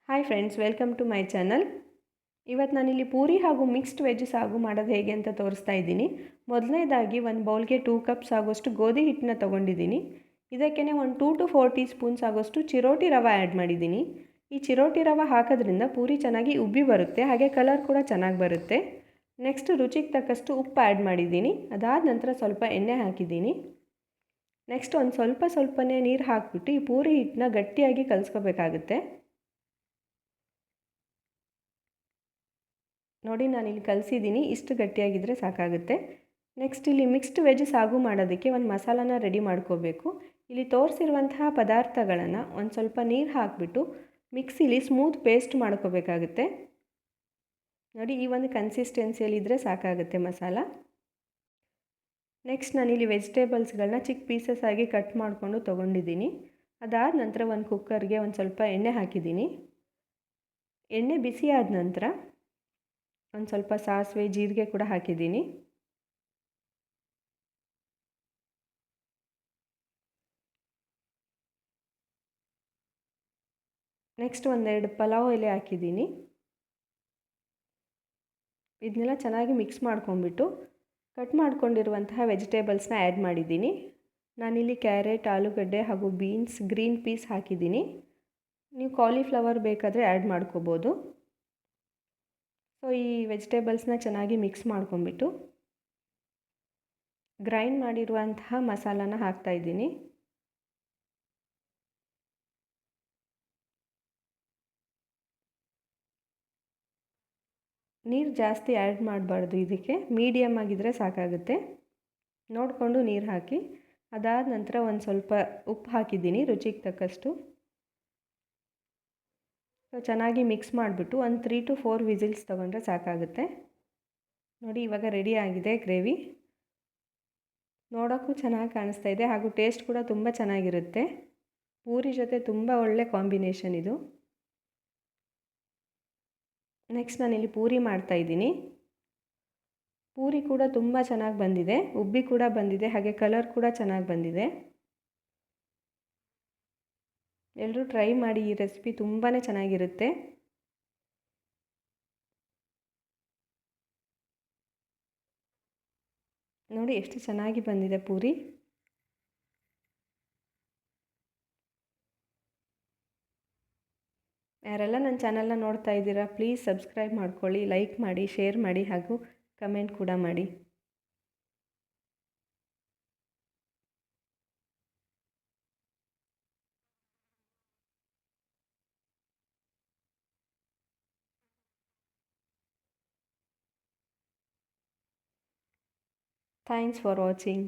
Hi friends, welcome to my channel. ಇವತ್ತು ನಾನಿಲ್ಲಿ ಪೂರಿ ಹಾಗೂ ಮಿಕ್ಸ್ಡ್ ವೆಜ್ ಸಾಗು ಮಾಡೋದು ಹೇಗೆ ಅಂತ ತೋರಿಸ್ತಾ ಇದ್ದೀನಿ. ಮೊದಲನೇದಾಗಿ ಒಂದು ಬೌಲ್ಗೆ 2 ಕಪ್ಸ್ ಆಗೋಷ್ಟು ಗೋಧಿ ಹಿಟ್ಟನ್ನ ತೊಗೊಂಡಿದ್ದೀನಿ. ಇದಕ್ಕೇ ಒಂದು 2 to 4 ಟೀ ಸ್ಪೂನ್ಸ್ ಆಗೋಷ್ಟು ಚಿರೋಟಿ ರವೆ ಆ್ಯಡ್ ಮಾಡಿದ್ದೀನಿ. ಈ ಚಿರೋಟಿ ರವೆ ಹಾಕೋದ್ರಿಂದ ಪೂರಿ ಚೆನ್ನಾಗಿ ಉಬ್ಬಿ ಬರುತ್ತೆ, ಹಾಗೆ ಕಲರ್ ಕೂಡ ಚೆನ್ನಾಗಿ ಬರುತ್ತೆ. ನೆಕ್ಸ್ಟ್ ರುಚಿಗೆ ತಕ್ಕಷ್ಟು ಉಪ್ಪು ಆ್ಯಡ್ ಮಾಡಿದ್ದೀನಿ. ಅದಾದ ನಂತರ ಸ್ವಲ್ಪ ಎಣ್ಣೆ ಹಾಕಿದ್ದೀನಿ. ನೆಕ್ಸ್ಟ್ ಒಂದು ಸ್ವಲ್ಪನೇ ನೀರು ಹಾಕಿಬಿಟ್ಟು ಈ ಪೂರಿ ಹಿಟ್ಟನ್ನ ಗಟ್ಟಿಯಾಗಿ ಕಲಿಸ್ಕೋಬೇಕಾಗುತ್ತೆ. ನೋಡಿ, ನಾನಿಲ್ಲಿ ಕಲಿಸಿದ್ದೀನಿ. ಇಷ್ಟು ಗಟ್ಟಿಯಾಗಿದ್ದರೆ ಸಾಕಾಗುತ್ತೆ. ನೆಕ್ಸ್ಟ್ ಇಲ್ಲಿ ಮಿಕ್ಸ್ಡ್ ವೆಜ್ ಸಾಗು ಮಾಡೋದಕ್ಕೆ ಒಂದು ಮಸಾಲಾನ ರೆಡಿ ಮಾಡ್ಕೋಬೇಕು. ಇಲ್ಲಿ ತೋರಿಸಿರುವಂತಹ ಪದಾರ್ಥಗಳನ್ನು ಒಂದು ಸ್ವಲ್ಪ ನೀರು ಹಾಕಿಬಿಟ್ಟು ಮಿಕ್ಸಿಲಿ ಸ್ಮೂತ್ ಪೇಸ್ಟ್ ಮಾಡ್ಕೋಬೇಕಾಗುತ್ತೆ. ನೋಡಿ, ಈ ಒಂದು ಕನ್ಸಿಸ್ಟೆನ್ಸಿಯಲ್ಲಿದ್ದರೆ ಸಾಕಾಗುತ್ತೆ ಮಸಾಲ. ನೆಕ್ಸ್ಟ್ ನಾನಿಲ್ಲಿ ವೆಜಿಟೇಬಲ್ಸ್ಗಳನ್ನ ಚಿಕ್ಕ ಪೀಸಸ್ ಆಗಿ ಕಟ್ ಮಾಡಿಕೊಂಡು ತೊಗೊಂಡಿದ್ದೀನಿ. ಅದಾದ ನಂತರ ಒಂದು ಕುಕ್ಕರ್ಗೆ ಒಂದು ಸ್ವಲ್ಪ ಎಣ್ಣೆ ಹಾಕಿದ್ದೀನಿ. ಎಣ್ಣೆ ಬಿಸಿ ಆದ ನಂತರ ಒಂದು ಸ್ವಲ್ಪ ಸಾಸಿವೆ, ಜೀರಿಗೆ ಕೂಡ ಹಾಕಿದ್ದೀನಿ. ನೆಕ್ಸ್ಟ್ ಒಂದೆರಡು ಪಲಾವ್ ಎಲೆ ಹಾಕಿದ್ದೀನಿ. ಇದನ್ನೆಲ್ಲ ಚೆನ್ನಾಗಿ ಮಿಕ್ಸ್ ಮಾಡ್ಕೊಂಡ್ಬಿಟ್ಟು ಕಟ್ ಮಾಡ್ಕೊಂಡಿರುವಂತಹ ವೆಜಿಟೇಬಲ್ಸ್ನ ಆ್ಯಡ್ ಮಾಡಿದ್ದೀನಿ. ನಾನಿಲ್ಲಿ ಕ್ಯಾರೆಟ್, ಆಲೂಗಡ್ಡೆ ಹಾಗೂ ಬೀನ್ಸ್, ಗ್ರೀನ್ ಪೀಸ್ ಹಾಕಿದ್ದೀನಿ. ನೀವು ಕಾಲಿಫ್ಲವರ್ ಬೇಕಾದರೆ ಆ್ಯಡ್ ಮಾಡ್ಕೋಬೋದು. ಸೊ ಈ ವೆಜಿಟೇಬಲ್ಸ್ನ ಚೆನ್ನಾಗಿ ಮಿಕ್ಸ್ ಮಾಡ್ಕೊಂಬಿಟ್ಟು ಗ್ರೈಂಡ್ ಮಾಡಿರುವಂತಹ ಮಸಾಲಾನ ಹಾಕ್ತಾಯಿದ್ದೀನಿ. ನೀರು ಜಾಸ್ತಿ ಆ್ಯಡ್ ಮಾಡಬಾರ್ದು, ಇದಕ್ಕೆ ಮೀಡಿಯಮ್ ಆಗಿದ್ದರೆ ಸಾಕಾಗುತ್ತೆ. ನೋಡಿಕೊಂಡು ನೀರು ಹಾಕಿ. ಅದಾದ ನಂತರ ಒಂದು ಸ್ವಲ್ಪ ಉಪ್ಪು ಹಾಕಿದ್ದೀನಿ ರುಚಿಗೆ ತಕ್ಕಷ್ಟು. ಚೆನ್ನಾಗಿ ಮಿಕ್ಸ್ ಮಾಡಿಬಿಟ್ಟು ಒಂದು 3 to 4 ವಿಸಿಲ್ಸ್ ತೊಗೊಂಡ್ರೆ ಸಾಕಾಗುತ್ತೆ. ನೋಡಿ, ಇವಾಗ ರೆಡಿ ಆಗಿದೆ ಗ್ರೇವಿ. ನೋಡೋಕ್ಕೂ ಚೆನ್ನಾಗಿ ಕಾಣಿಸ್ತಾ ಇದೆ ಹಾಗೂ ಟೇಸ್ಟ್ ಕೂಡ ತುಂಬ ಚೆನ್ನಾಗಿರುತ್ತೆ. ಪೂರಿ ಜೊತೆ ತುಂಬ ಒಳ್ಳೆ ಕಾಂಬಿನೇಷನ್ ಇದು. ನೆಕ್ಸ್ಟ್ ನಾನಿಲ್ಲಿ ಪೂರಿ ಮಾಡ್ತಾಯಿದ್ದೀನಿ. ಪೂರಿ ಕೂಡ ತುಂಬ ಚೆನ್ನಾಗಿ ಬಂದಿದೆ, ಉಬ್ಬಿ ಕೂಡ ಬಂದಿದೆ, ಹಾಗೆ ಕಲರ್ ಕೂಡ ಚೆನ್ನಾಗಿ ಬಂದಿದೆ. ಎಲ್ಲರೂ ಟ್ರೈ ಮಾಡಿ, ಈ ರೆಸಿಪಿ ತುಂಬಾ ಚೆನ್ನಾಗಿರುತ್ತೆ. ನೋಡಿ ಎಷ್ಟು ಚೆನ್ನಾಗಿ ಬಂದಿದೆ ಪೂರಿ. ಯಾರೆಲ್ಲ ನನ್ನ ಚಾನಲ್ನ ನೋಡ್ತಾ ಇದ್ದೀರಾ, ಪ್ಲೀಸ್ ಸಬ್ಸ್ಕ್ರೈಬ್ ಮಾಡ್ಕೊಳ್ಳಿ, ಲೈಕ್ ಮಾಡಿ, ಶೇರ್ ಮಾಡಿ ಹಾಗೂ ಕಮೆಂಟ್ ಕೂಡ ಮಾಡಿ. Thanks for watching.